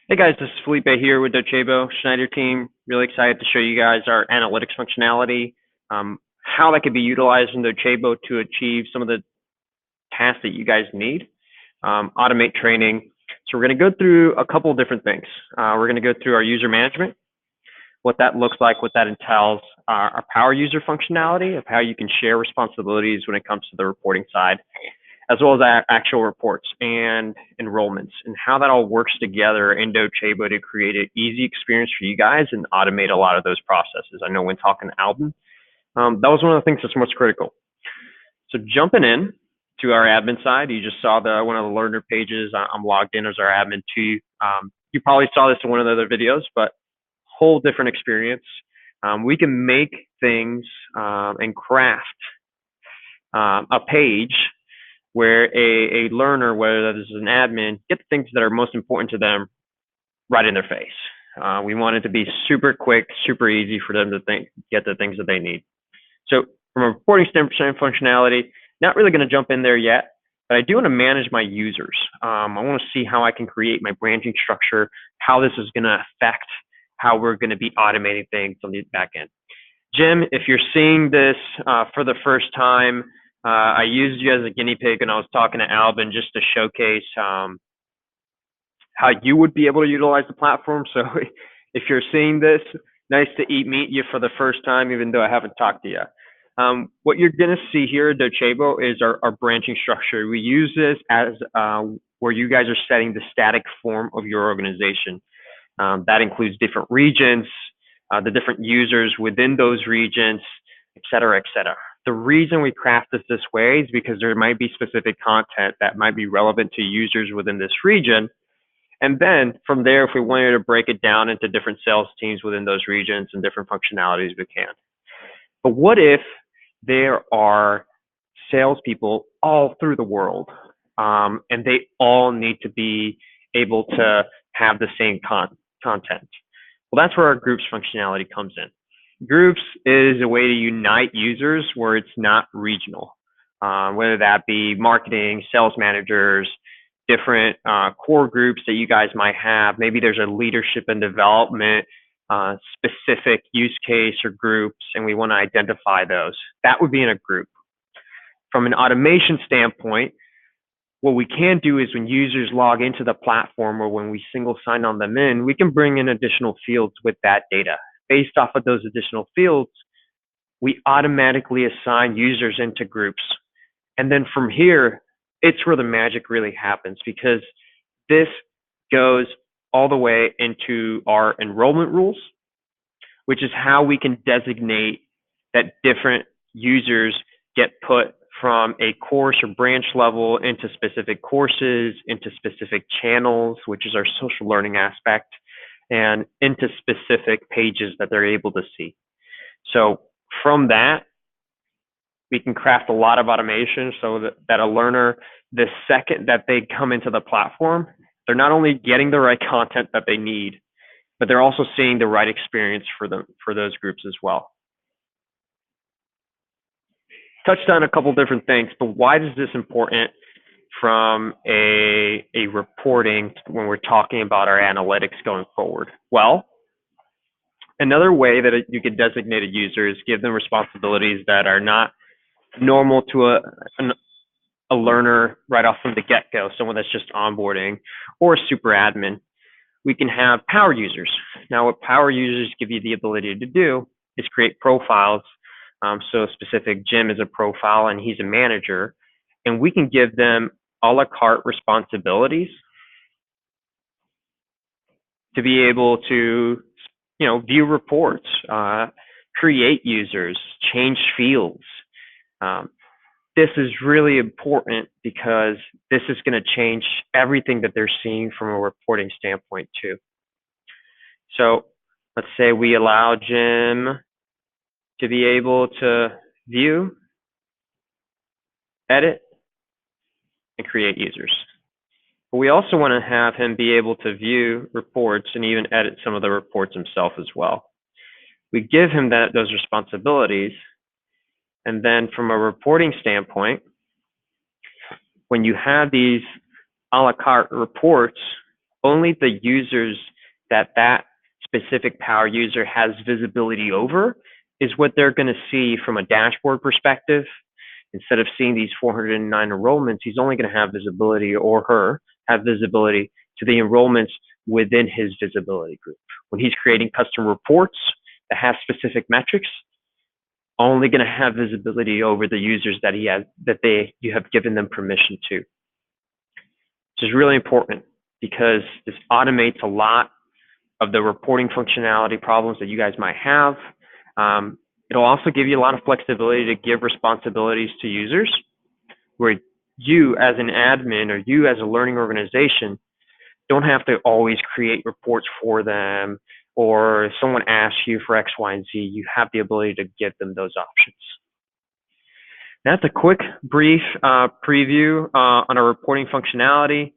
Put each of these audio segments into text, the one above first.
Hey guys, this is Felipe here with Docebo, Schneider team. Really excited to show you guys our analytics functionality, how that could be utilized in Docebo to achieve some of the tasks that you guys need, automate training. So we're going to go through a couple of different things. We're going to go through our user management, what that looks like, what that entails, our power user functionality of how you can share responsibilities when it comes to the reporting side, as well as actual reports and enrollments, and how that all works together in Docebo to create an easy experience for you guys and automate a lot of those processes. I know when talking to Alvin, that was one of the things that's most critical. So jumping in to our admin side, you just saw one of the learner pages. I'm logged in as our admin too. You probably saw this in one of the other videos, but whole different experience. We can make things and craft a page where a learner, whether that is an admin, get the things that are most important to them right in their face. We want it to be super quick, super easy for them to get the things that they need. So from a reporting standpoint functionality, not really going to jump in there yet, but I do want to manage my users. I want to see how I can create my branching structure, how this is going to affect how we're going to be automating things on the back end. Jim, if you're seeing this for the first time, I used you as a guinea pig and I was talking to Alvin just to showcase how you would be able to utilize the platform. So if you're seeing this, nice to meet you for the first time, even though I haven't talked to you. What you're going to see here at Docebo is our branching structure. We use this as where you guys are setting the static form of your organization. That includes different regions, the different users within those regions, et cetera, et cetera. The reason we craft this way is because there might be specific content that might be relevant to users within this region. And then from there, if we wanted to break it down into different sales teams within those regions and different functionalities, we can. But what if there are salespeople all through the world, and they all need to be able to have the same content? Well, that's where our groups functionality comes in. Groups is a way to unite users where it's not regional, whether that be marketing, sales managers, different core groups that you guys might have. Maybe there's a leadership and development specific use case or groups, and we want to identify those. That would be in a group. From an automation standpoint, what we can do is when users log into the platform or when we single sign on them in, we can bring in additional fields with that data. Based off of those additional fields, we automatically assign users into groups. And then from here, it's where the magic really happens, because this goes all the way into our enrollment rules, which is how we can designate that different users get put from a course or branch level into specific courses, into specific channels, which is our social learning aspect, and into specific pages that they're able to see. So from that, we can craft a lot of automation so that a learner, the second that they come into the platform, they're not only getting the right content that they need, but they're also seeing the right experience for those groups as well. Touched on a couple different things, but why is this important from a reporting when we're talking about our analytics going forward? Well, another way that you could designate a user is give them responsibilities that are not normal to a learner right off from the get-go, someone that's just onboarding, or a super admin. We can have power users. Now, what power users give you the ability to do is create profiles. So specific, Jim is a profile and he's a manager, and we can give them a la carte responsibilities to be able to, view reports, create users, change fields. This is really important because this is going to change everything that they're seeing from a reporting standpoint too. So let's say we allow Jim to be able to view, edit, and create users. But we also want to have him be able to view reports and even edit some of the reports himself as well. We give him those responsibilities, and then from a reporting standpoint, when you have these a la carte reports only the users that specific power user has visibility over is what they're going to see from a dashboard perspective. Instead of seeing these 409 enrollments, he's only going to have visibility, or her have visibility to the enrollments within his visibility group. When he's creating custom reports that have specific metrics, only going to have visibility over the users that you have given them permission to. Which is really important because this automates a lot of the reporting functionality problems that you guys might have. It'll also give you a lot of flexibility to give responsibilities to users, where you as an admin or you as a learning organization don't have to always create reports for them, or if someone asks you for X, Y, and Z, you have the ability to give them those options. That's a quick, brief preview on our reporting functionality.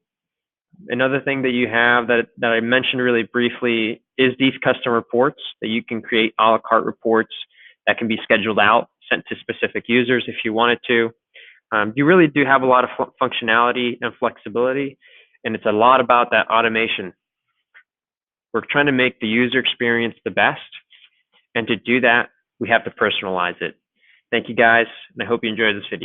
Another thing that you have that I mentioned really briefly is these custom reports that you can create a la carte reports that can be scheduled out, sent to specific users if you wanted to. You really do have a lot of functionality and flexibility, and it's a lot about that automation. We're trying to make the user experience the best, and to do that, we have to personalize it. Thank you guys, and I hope you enjoyed this video.